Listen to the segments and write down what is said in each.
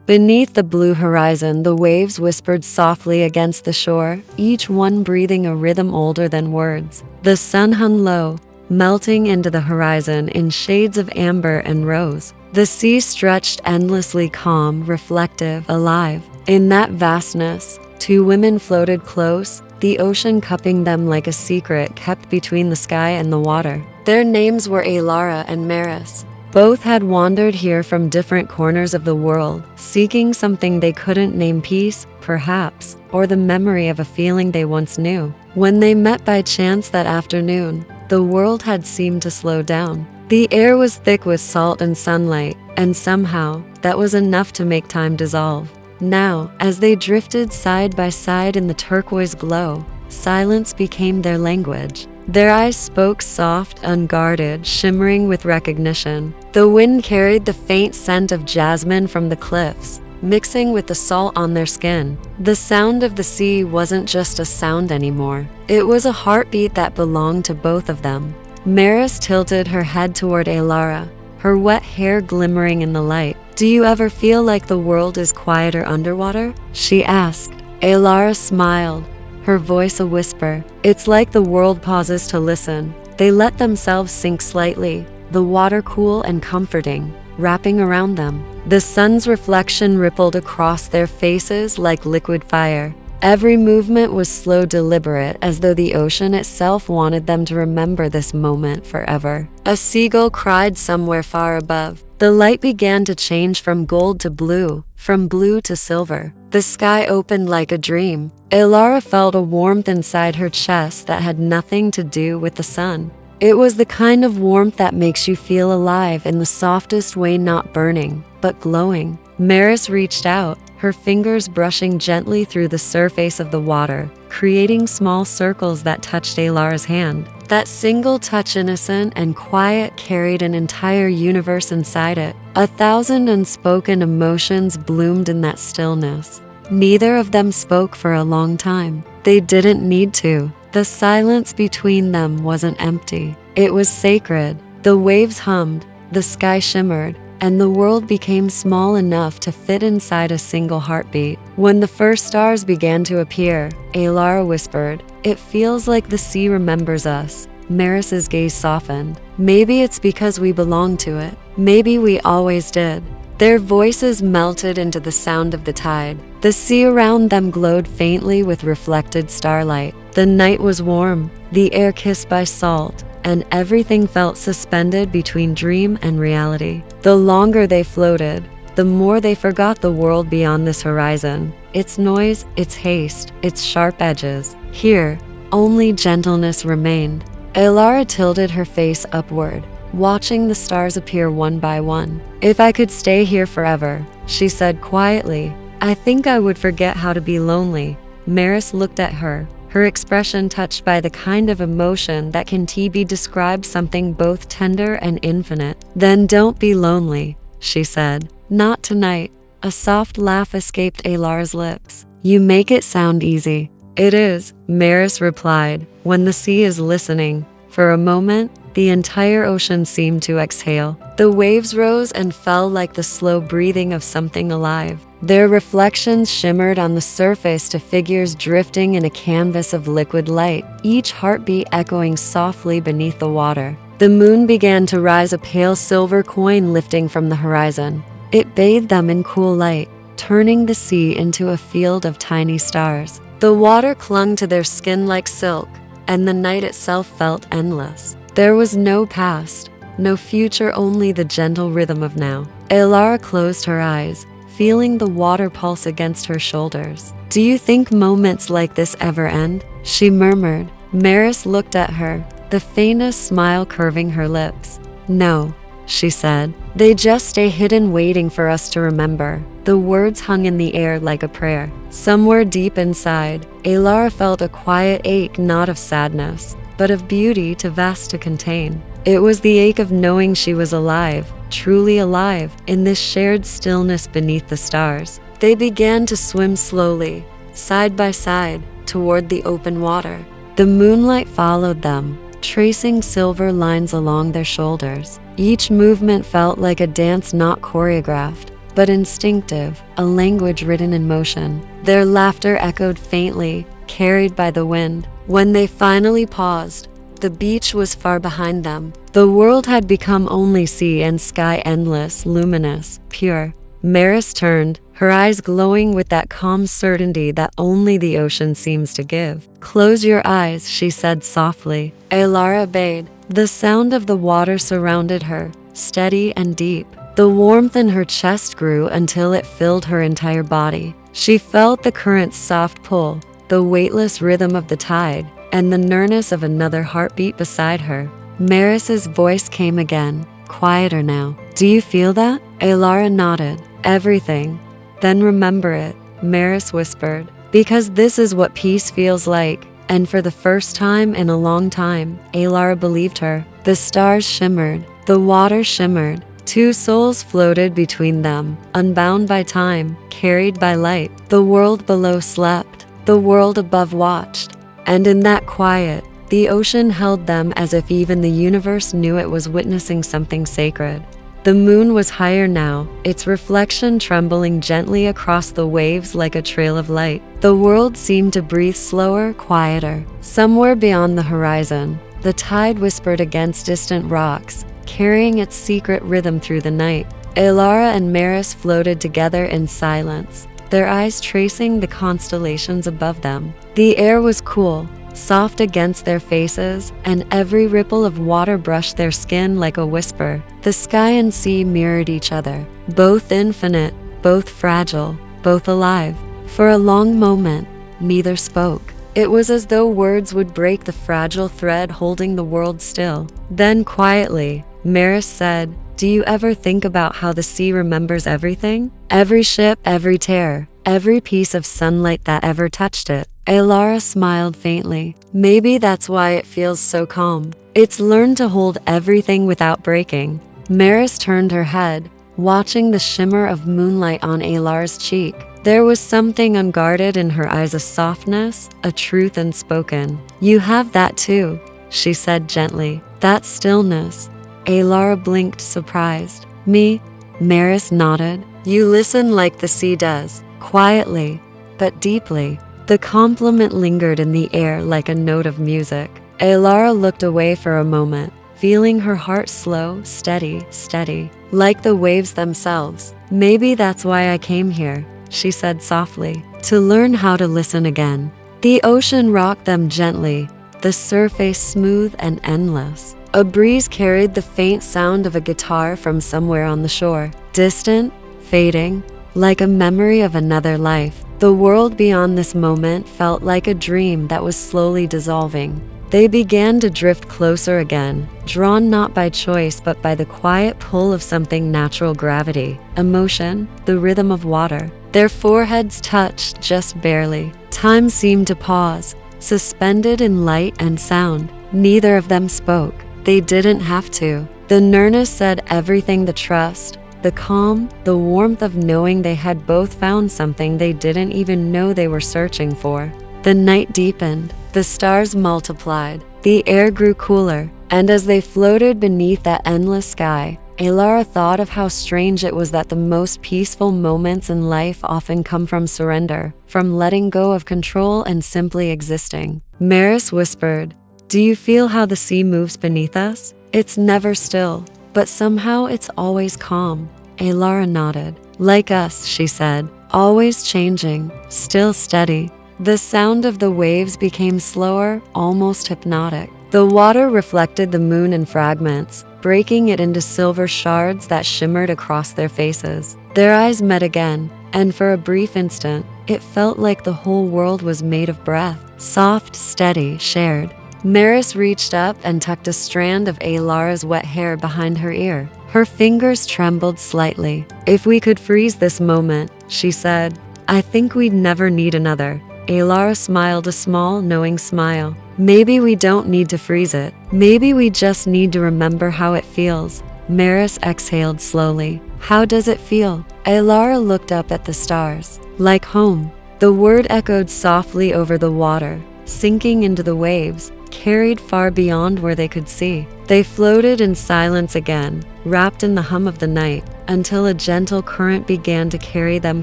Beneath the blue horizon, the waves whispered softly against the shore, each one breathing a rhythm older than words. The sun hung low, melting into the horizon in shades of amber and rose. The sea stretched endlessly calm, reflective, alive. In that vastness, two women floated close, the ocean cupping them like a secret kept between the sky and the water. Their names were Alara and Maris. Both had wandered here from different corners of the world, seeking something they couldn't name: peace, perhaps, or the memory of a feeling they once knew. When they met by chance that afternoon, the world had seemed to slow down. The air was thick with salt and sunlight, and somehow, that was enough to make time dissolve. Now, as they drifted side by side in the turquoise glow, silence became their language. Their eyes spoke soft, unguarded, shimmering with recognition. The wind carried the faint scent of jasmine from the cliffs, mixing with the salt on their skin. The sound of the sea wasn't just a sound anymore. It was a heartbeat that belonged to both of them. Maris tilted her head toward Alara, her wet hair glimmering in the light. "Do you ever feel like the world is quieter underwater?" she asked. Alara smiled, her voice a whisper. "It's like the world pauses to listen." They let themselves sink slightly, the water cool and comforting, wrapping around them. The sun's reflection rippled across their faces like liquid fire. Every movement was slow, deliberate, as though the ocean itself wanted them to remember this moment forever. A seagull cried somewhere far above. The light began to change from gold to blue, from blue to silver. The sky opened like a dream. Alara felt a warmth inside her chest that had nothing to do with the sun. It was the kind of warmth that makes you feel alive in the softest way, not burning, but glowing. Maris reached out, her fingers brushing gently through the surface of the water, creating small circles that touched Alara's hand. That single touch, innocent and quiet, carried an entire universe inside it. 1,000 unspoken emotions bloomed in that stillness. Neither of them spoke for a long time. They didn't need to. The silence between them wasn't empty. It was sacred. The waves hummed, the sky shimmered, and the world became small enough to fit inside a single heartbeat. When the first stars began to appear, Alara whispered, "It feels like the sea remembers us." Maris's gaze softened. "Maybe it's because we belong to it. Maybe we always did." Their voices melted into the sound of the tide. The sea around them glowed faintly with reflected starlight. The night was warm, the air kissed by salt, and everything felt suspended between dream and reality. The longer they floated, the more they forgot the world beyond this horizon. Its noise, its haste, its sharp edges. Here, only gentleness remained. Alara tilted her face upward, watching the stars appear one by one. "If I could stay here forever," she said quietly, "I think I would forget how to be lonely." Maris looked at her, her expression touched by the kind of emotion that can be described something both tender and infinite. "Then don't be lonely," she said. "Not tonight." A soft laugh escaped Alara's lips. "You make it sound easy." "It is," Maris replied, "when the sea is listening." For a moment, the entire ocean seemed to exhale. The waves rose and fell like the slow breathing of something alive. Their reflections shimmered on the surface to figures drifting in a canvas of liquid light, each heartbeat echoing softly beneath the water. The moon began to rise, a pale silver coin lifting from the horizon. It bathed them in cool light, turning the sea into a field of tiny stars. The water clung to their skin like silk, and the night itself felt endless. There was no past, no future, only the gentle rhythm of now. Alara closed her eyes, feeling the water pulse against her shoulders. "Do you think moments like this ever end?" she murmured. Maris looked at her, the faintest smile curving her lips. "No," she said. "They just stay hidden, waiting for us to remember." The words hung in the air like a prayer. Somewhere deep inside, Alara felt a quiet ache, not of sadness, but of beauty too vast to contain. It was the ache of knowing she was alive, truly alive, in this shared stillness beneath the stars. They began to swim slowly, side by side, toward the open water. The moonlight followed them, tracing silver lines along their shoulders. Each movement felt like a dance not choreographed, but instinctive, a language written in motion. Their laughter echoed faintly, carried by the wind. When they finally paused, the beach was far behind them. The world had become only sea and sky, endless, luminous, pure. Maris turned, her eyes glowing with that calm certainty that only the ocean seems to give. "Close your eyes," she said softly. Elara obeyed. The sound of the water surrounded her, steady and deep. The warmth in her chest grew until it filled her entire body. She felt the current's soft pull, the weightless rhythm of the tide, and the nearness of another heartbeat beside her. Maris's voice came again, quieter now. "Do you feel that?" Elara nodded. "Everything." "Then remember it," Maris whispered, "because this is what peace feels like." And for the first time in a long time, Elara believed her. The stars shimmered, the water shimmered. Two souls floated between them, unbound by time, carried by light. The world below slept, the world above watched. And in that quiet, the ocean held them as if even the universe knew it was witnessing something sacred. The moon was higher now, its reflection trembling gently across the waves like a trail of light. The world seemed to breathe slower, quieter. Somewhere beyond the horizon, the tide whispered against distant rocks, carrying its secret rhythm through the night. Elara and Maris floated together in silence, their eyes tracing the constellations above them. The air was cool, soft against their faces, and every ripple of water brushed their skin like a whisper. The sky and sea mirrored each other, both infinite, both fragile, both alive. For a long moment, neither spoke. It was as though words would break the fragile thread holding the world still. Then quietly, Maris said, "Do you ever think about how the sea remembers everything? Every ship, every tear, every piece of sunlight that ever touched it?" Elara smiled faintly. "Maybe that's why it feels so calm. It's learned to hold everything without breaking." Maris turned her head, watching the shimmer of moonlight on Elara's cheek. There was something unguarded in her eyes, a softness, a truth unspoken. "You have that too," she said gently. "That stillness." Elara blinked, surprised. "Me?" Maris nodded. "You listen like the sea does, quietly, but deeply." The compliment lingered in the air like a note of music. Elara looked away for a moment, feeling her heart slow, steady, like the waves themselves. "Maybe that's why I came here," she said softly, "to learn how to listen again." The ocean rocked them gently, the surface smooth and endless. A breeze carried the faint sound of a guitar from somewhere on the shore, distant, fading, like a memory of another life. The world beyond this moment felt like a dream that was slowly dissolving. They began to drift closer again, drawn not by choice but by the quiet pull of something: natural gravity, emotion, the rhythm of water. Their foreheads touched just barely. Time seemed to pause, suspended in light and sound. Neither of them spoke. They didn't have to. The nearness said everything: the trust, the calm, the warmth of knowing they had both found something they didn't even know they were searching for. The night deepened, the stars multiplied, the air grew cooler, and as they floated beneath that endless sky, Elara thought of how strange it was that the most peaceful moments in life often come from surrender, from letting go of control and simply existing. Maris whispered, "Do you feel how the sea moves beneath us? It's never still, but somehow it's always calm." Elara nodded. "Like us," she said, "always changing, still steady." The sound of the waves became slower, almost hypnotic. The water reflected the moon in fragments, breaking it into silver shards that shimmered across their faces. Their eyes met again, and for a brief instant, it felt like the whole world was made of breath, soft, steady, shared. Maris reached up and tucked a strand of Elara's wet hair behind her ear. Her fingers trembled slightly. "If we could freeze this moment," she said, "I think we'd never need another." Elara smiled, a small, knowing smile. "Maybe we don't need to freeze it. Maybe we just need to remember how it feels." Maris exhaled slowly. "How does it feel?" Elara looked up at the stars. "Like home." The word echoed softly over the water, sinking into the waves, carried far beyond where they could see. They floated in silence again, wrapped in the hum of the night, until a gentle current began to carry them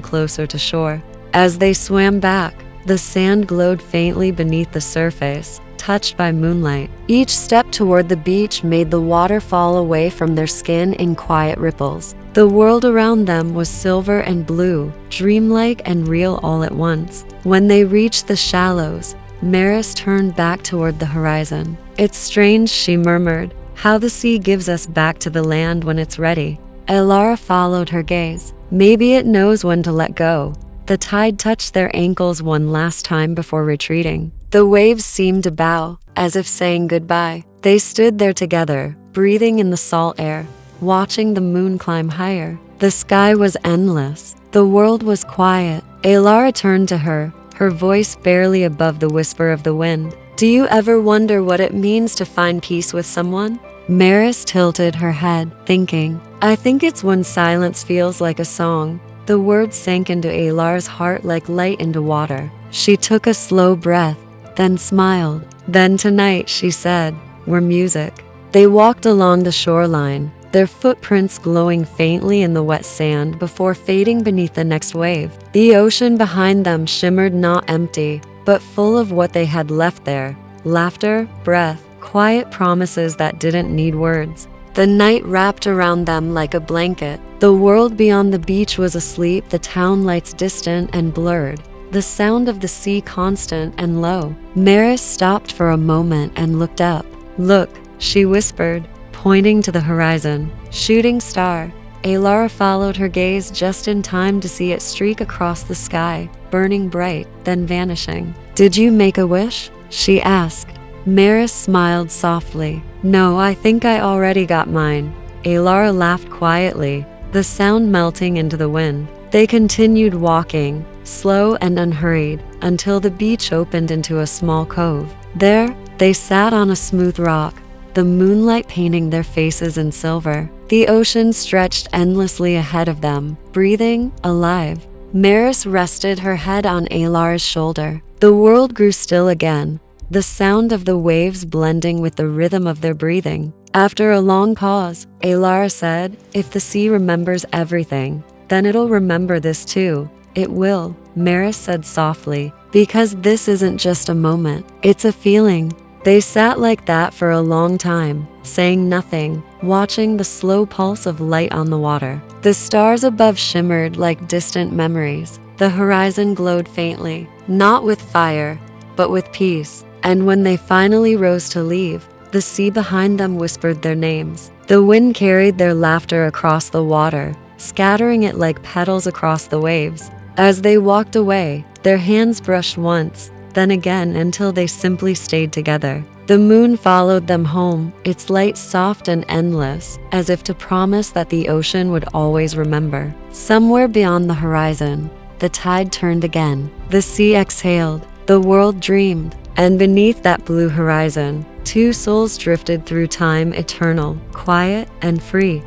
closer to shore. As they swam back, the sand glowed faintly beneath the surface, touched by moonlight. Each step toward the beach made the water fall away from their skin in quiet ripples. The world around them was silver and blue, dreamlike and real all at once. When they reached the shallows, Maris turned back toward the horizon. "It's strange," she murmured, "how the sea gives us back to the land when it's ready." Elara followed her gaze. "Maybe it knows when to let go." The tide touched their ankles one last time before retreating. The waves seemed to bow, as if saying goodbye. They stood there together, breathing in the salt air, watching the moon climb higher. The sky was endless. The world was quiet. Elara turned to her, her voice barely above the whisper of the wind. "Do you ever wonder what it means to find peace with someone?" Maris tilted her head, thinking, "I think it's when silence feels like a song." The words sank into Elara's heart like light into water. She took a slow breath, then smiled. "Then tonight," she said, "we're music." They walked along the shoreline, their footprints glowing faintly in the wet sand before fading beneath the next wave. The ocean behind them shimmered, not empty, but full of what they had left there: laughter, breath, quiet promises that didn't need words. The night wrapped around them like a blanket. The world beyond the beach was asleep, the town lights distant and blurred, the sound of the sea constant and low. Maris stopped for a moment and looked up. "Look," she whispered, pointing to the horizon. "Shooting star." Elara followed her gaze just in time to see it streak across the sky, burning bright, then vanishing. "Did you make a wish?" she asked. Maris smiled softly. "No, I think I already got mine." Elara laughed quietly, the sound melting into the wind. They continued walking, slow and unhurried, until the beach opened into a small cove. There, they sat on a smooth rock, the moonlight painting their faces in silver. The ocean stretched endlessly ahead of them, breathing, alive. Maris rested her head on Elara's shoulder. The world grew still again, the sound of the waves blending with the rhythm of their breathing. After a long pause, Elara said, "If the sea remembers everything, then it'll remember this too." "It will," Maris said softly, "because this isn't just a moment, it's a feeling." They sat like that for a long time, saying nothing, watching the slow pulse of light on the water. The stars above shimmered like distant memories. The horizon glowed faintly, not with fire, but with peace. And when they finally rose to leave, the sea behind them whispered their names. The wind carried their laughter across the water, scattering it like petals across the waves. As they walked away, their hands brushed once, then again until they simply stayed together. The moon followed them home, its light soft and endless, as if to promise that the ocean would always remember. Somewhere beyond the horizon, the tide turned again. The sea exhaled, the world dreamed, and beneath that blue horizon, two souls drifted through time, eternal, quiet, and free.